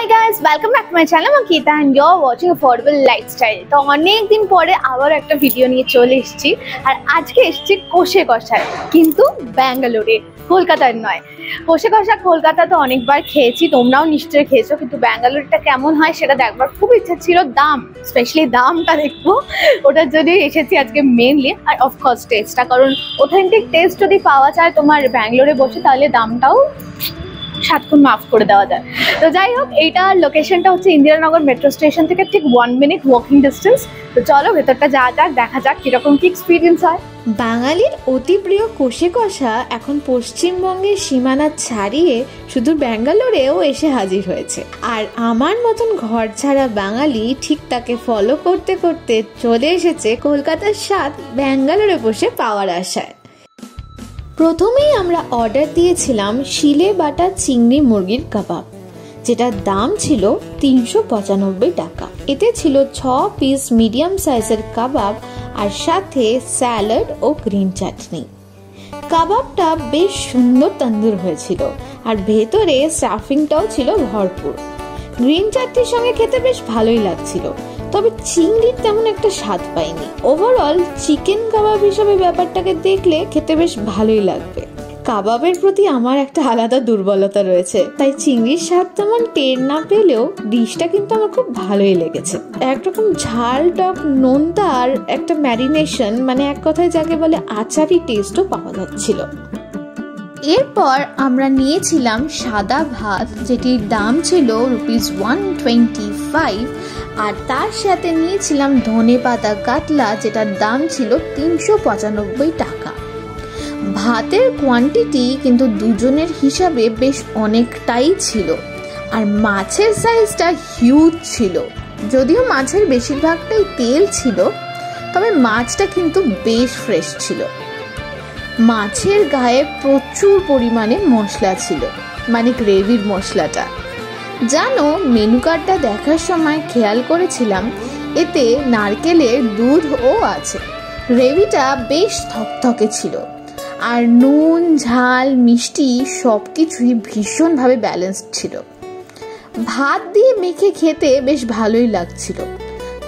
Hi guys, welcome back to my channel. I'm Ankita and you're watching Affordable Lifestyle. তো অনেক দিন পরে আবার একটা ভিডিও নিয়ে চলে এসেছি আর আজকে এসেছি কোষে কষায়, কিন্তু ব্যাঙ্গালোরে, কলকাতায় নয়। কোষে কষা কলকাতা তো অনেকবার খেয়েছি, তোমরাও নিশ্চয়ই খেয়েছো, কিন্তু ব্যাঙ্গালোরটা কেমন হয় সেটা দেখবার খুব ইচ্ছা ছিল। স্পেশালি দামটা দেখবো, ওটার জন্যই এসেছি আজকে মেনলি। আর অফকোর্স টেস্টটা, কারণ অথেন্টিক টেস্ট যদি পাওয়া যায় তোমার ব্যাঙ্গালোরে বসে, তাহলে দামটাও 7 গুণ মাফ করে দেওয়া যায়। তো যাই হোক, এইটার লোকেশনটা হচ্ছে ইন্দিরানগর মেট্রো স্টেশন থেকে ঠিক 1 মিনিট ওয়াকিং ডিস্টেন্স। তো চলো ভেতরটা যাওয়া যাক, দেখা যাক কিরকম কি এক্সপিরিয়েন্স হয়। বাঙালির অতি প্রিয় কোষে কষা এখন পশ্চিমবঙ্গের সীমানা ছাড়িয়ে শুধু ব্যাঙ্গালোরেও এসে হাজির হয়েছে। আর আমার মতন ঘর ছাড়া বাঙালি ঠিক তাকে ফলো করতে করতে চলে এসেছে কলকাতার স্বাদ ব্যাঙ্গালোরে বসে পাওয়ার আশায়। প্রথমেই আমরা অর্ডার দিয়েছিলাম শিলে বাটা চিংড়ি মুরগির কাবাব, যেটার দাম ছিল 395 টাকা। এতে ছিল 6 পিস মিডিয়াম সাইজের কাবাব আর সাথে স্যালাড ও গ্রিন চাটনি। কাবাবটা বেশ সুন্দর তন্দুর হয়েছিল আর ভেতরে স্টাফিংটাও ছিল ভরপুর। গ্রিন চাটনির সঙ্গে খেতে বেশ ভালোই লাগছিল, তবে চিংড়ির তেমন একটা স্বাদ পাইনি। ওভারঅল চিকেন কাবাব হিসেবে ব্যাপারটাকে দেখলে খেতে বেশ ভালোই লাগবে। কাবাবের প্রতি আমার একটা আলাদা দুর্বলতা রয়েছে, তাই চিংড়ির স্বাদ তেমন টের না পেলেও ডিশটা কিন্তু আমার খুব ভালোই লেগেছে। একরকম ঝাল টক নোনতা আর একটা ম্যারিনেশন, মানে এক কথায় যাকে বলে আচারি টেস্টও পাওয়া যাচ্ছিল। এরপর আমরা নিয়েছিলাম সাদা ভাত, যেটির দাম ছিল ₹125, আর তার সাথে নিয়েছিলাম ধনেপাতা কাতলা, যেটার দাম ছিল 395 টাকা। ভাতের কোয়ান্টিটি কিন্তু দুজনের হিসাবে বেশ অনেকটাই ছিল, আর মাছের সাইজটা হিউজ ছিল। যদিও মাছের বেশিরভাগটাই তেল ছিল, তবে মাছটা কিন্তু বেশ ফ্রেশ ছিল। মাছের গায়ে প্রচুর পরিমাণে মশলা ছিল, মানে গ্রেভির মশলাটা। জানো, মেনু কার্ডটা দেখার সময় খেয়াল করেছিলাম এতে নারকেলের দুধও আছে। গ্রেভিটা বেশ থকথকে ছিল, আর নুন ঝাল মিষ্টি সবকিছুই ভীষণভাবে ব্যালেন্সড ছিল। ভাত দিয়ে মেখে খেতে বেশ ভালোই লাগছিল,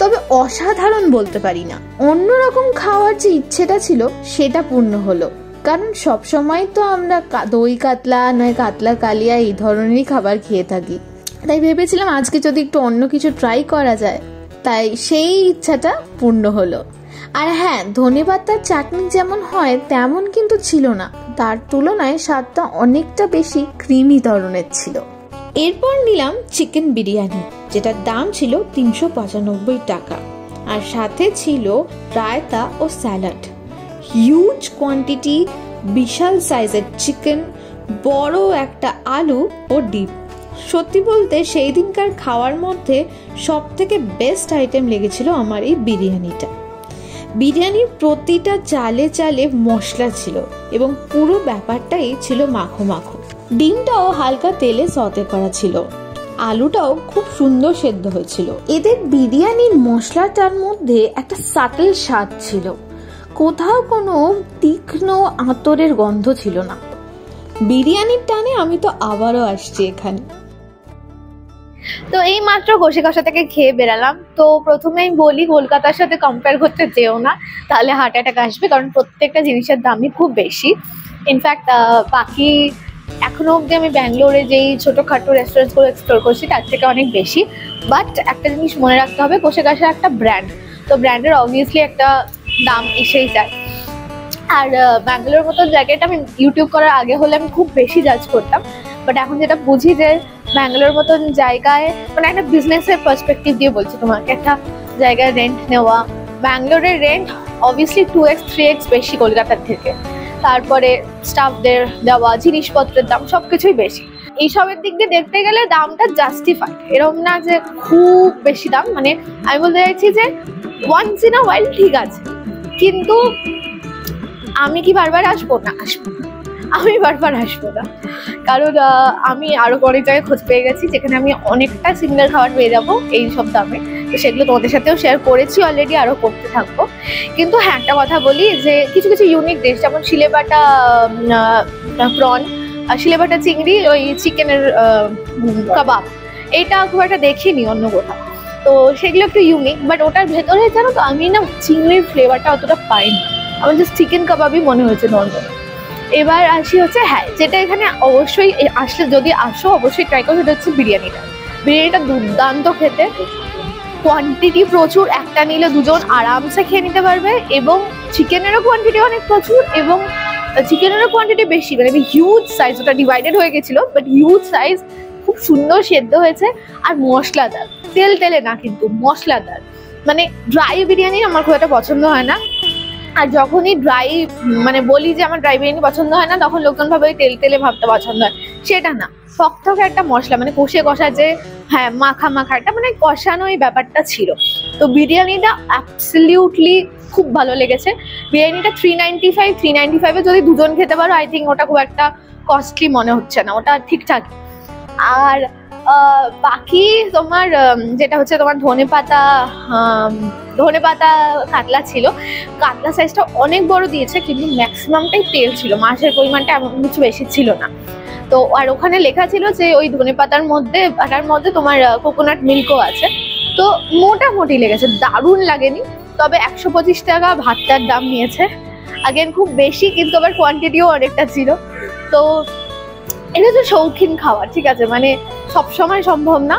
তবে অসাধারণ বলতে পারি না। অন্যরকম খাওয়ার যে ইচ্ছেটা ছিল সেটা পূর্ণ হলো, কারণ সবসময় তো আমরা দই কাতলা নয় কাতলা কালিয়া এই ধরনেরই খাবার খেয়ে থাকি। তাই ভেবেছিলাম আজকে যদি একটু অন্য কিছু ট্রাই করা যায়, তাই সেই ইচ্ছাটা পূর্ণ হলো। আর হ্যাঁ, ধনেপাতার চাটনি যেমন হয় তেমন কিন্তু ছিল না, তার তুলনায় স্বাদটা অনেকটা বেশি ক্রিমি ধরনের ছিল। এরপর নিলাম চিকেন বিরিয়ানি, যেটার দাম ছিল 395 টাকা, আর সাথে ছিল রায়তা ও স্যালাড। হিউজ কোয়ান্টিটি, বিশাল সাইজের চিকেন, বড় একটা আলু ও ডিপ। সত্যি বলতে সেই দিনকার খাওয়ার মধ্যে সব থেকে বেস্ট আইটেম লেগেছিল আমার এই বিরিয়ানিটা। বিরিয়ানির প্রতিটা চালে চালে মশলা ছিল এবং পুরো ব্যাপারটাই ছিল মাখো মাখো। ডিমটাও হালকা তেলে সতে করা ছিল, আলুটাও খুব সুন্দর সেদ্ধ হয়েছিল। এদের বিরিয়ানির মশলাটার মধ্যে একটা সাটল স্বাদ ছিল, কোথাও কোনো তীক্ষ্ণ আতরের গন্ধ ছিল না। বিরিয়ানির টানে আমি তো আবারও আসছি এখানে। তো এই মাত্র কোষে কষা থেকে খেয়ে বেরালাম। তো প্রথমে আমি বলি, কলকাতার সাথে কম্পেয়ার করতে যেও না, তাহলে হার্ট অ্যাটাক আসবে, কারণ প্রত্যেকটা জিনিসের দামই খুব বেশি। ইনফ্যাক্ট বাকি এখনো অবধি আমি ব্যাঙ্গালোরে যেই ছোটোখাটো রেস্টুরেন্টসগুলো এক্সপ্লোর করছি তার থেকে অনেক বেশি। বাট একটা জিনিস মনে রাখতে হবে, কোষে কষা একটা ব্র্যান্ড, তো ব্র্যান্ডের অবভিয়াসলি একটা দাম এসেই যায়। আর ব্যাঙ্গালোর মতো জায়গাটা আমি ইউটিউব করার আগে হলে আমি খুব বেশি জাজ করতাম, বাট এখন যেটা বুঝি যে ব্যাঙ্গালোর মতন জায়গায়, মানে একটা বিজনেসের পার্সপেক্টিভ দিয়ে বলছি তোমাকে, একটা জায়গায় রেন্ট নেওয়া, ব্যাঙ্গালোরের রেন্ট অবভিয়াসলি 2x 3x বেশি কলকাতার থেকে। তারপরে স্টাফদের দেওয়া, জিনিসপত্রের দাম সবকিছুই বেশি। এইসবের দিক দিয়ে দেখতে গেলে দামটা জাস্টিফাইড, এরকম না যে খুব বেশি দাম। মানে আমি বলতে চাইছি যে ওয়ান্স ইন আ ওয়াইল ঠিক আছে, কিন্তু আমি কি বারবার আসবো? না, আসবো না, আমি বারবার আসবো না। কারণ আমি আরো অনেক জায়গায় খোঁজ পেয়ে গেছি যেখানে আমি অনেকটা সিমিলার খাবার পেয়ে যাবো এই সব দামে। তো সেগুলো তোমাদের সাথেও শেয়ার করেছি অলরেডি, আরও করতে থাকবো। কিন্তু হ্যাঁ, একটা কথা বলি যে কিছু কিছু ইউনিক ডিশ, যেমন শিলে বাটা প্রন, শিলে বাটা চিংড়ি, ওই চিকেনের কাবাব, এটা খুব একটা দেখিনি অন্য কোথাও। তো সেগুলো একটু ইউনিক, বাট ওটার ভেতরে জানো তো আমি না চিংড়ির ফ্লেভারটা অতটা পাইনি, আমার জাস্ট চিকেন কাবাবই মনে হয়েছে নর্মাল। এবার আসি হচ্ছে, হ্যাঁ যেটা এখানে অবশ্যই আসলে যদি আসো অবশ্যই ট্রাই করো, সেটা হচ্ছে বিরিয়ানিটা। বিরিয়ানিটা দুর্দান্ত খেতে, কোয়ান্টিটি প্রচুর, একটা নিলে দুজন আরামসে খেয়ে নিতে পারবে, এবং চিকেনেরও কোয়ান্টিটি অনেক প্রচুর, এবং চিকেনেরও কোয়ান্টিটি বেশি, মানে হিউজ সাইজ, ওটা ডিভাইডেড হয়ে গেছিলো বাট হিউজ সাইজ, খুব সুন্দর সেদ্ধ হয়েছে, আর মশলাদার, তেল তেলে না কিন্তু মশলাদার। মানে ড্রাই বিরিয়ানি আমার খুব একটা পছন্দ হয় না, আর যখনই ড্রাই মানে বলি যে আমার ড্রাই বিরিয়ানি পছন্দ হয় না, তখন লোকজন ভাবে ওই তেল তেলে ভাবটা পছন্দ হয়, সেটা না। থকথকে একটা মশলা, মানে কষে কষা যে, হ্যাঁ মাখা মাখা একটা মানে কষানো এই ব্যাপারটা ছিল। তো বিরিয়ানিটা অ্যাবসলিউটলি খুব ভালো লেগেছে। বিরিয়ানিটা 395 যদি দুজন খেতে পারো, আই থিঙ্ক ওটা খুব একটা কস্টলি মনে হচ্ছে না, ওটা ঠিকঠাক। আর বাকি তোমার যেটা হচ্ছে তোমার ধনেপাতা কাতলা ছিল, কাতলা সাইজটা অনেক বড় দিয়েছে, কিন্তু ম্যাক্সিমামটাই তেল ছিল, মাছের পরিমাণটা এমন কিছু বেশি ছিল না। তো আর ওখানে লেখা ছিল যে ওই ধনেপাতার মধ্যে তোমার কোকোনাট মিল্কও আছে। তো মোটামুটি লেগেছে, দারুণ লাগেনি। তবে 125 টাকা ভাতটার দাম নিয়েছে, আগেন খুব বেশি, কিন্তু আবার কোয়ান্টিটিও অনেকটা ছিল। তো এটা হচ্ছে শৌখিন খাবার, ঠিক আছে, মানে সব সময় সম্ভব না,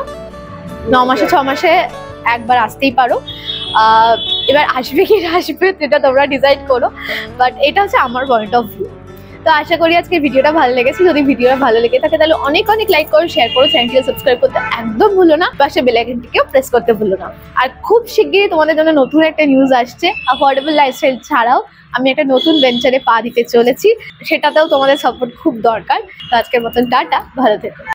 9 মাসে 6 মাসে একবার আসতেই পারো। এবার আসবে কি আসবে সেটা তোমরা ডিসাইড করো, বাট এটা হচ্ছে আমার পয়েন্ট অফ ভিউ। তো আশা করি আজকে ভিডিওটা ভালো লেগেছে। যদি ভিডিওটা ভালো লেগে থাকে তাহলে অনেক অনেক লাইক করো, শেয়ার করো, চ্যানেলটিকে সাবস্ক্রাইব করতে একদম ভুলো না, পাশে বেল আইকনটিকেও প্রেস করতে ভুলো না। আর খুব শিগগিরই তোমাদের জন্য নতুন একটা নিউজ আসছে, অ্যাফোর্ডেবল লাইফস্টাইল ছাড়াও আমি একটা নতুন ভেঞ্চারে পা দিতে চলেছি, সেটাতেও তোমাদের সাপোর্ট খুব দরকার। তো আজকের মতন টাটা, ভালো থেকো।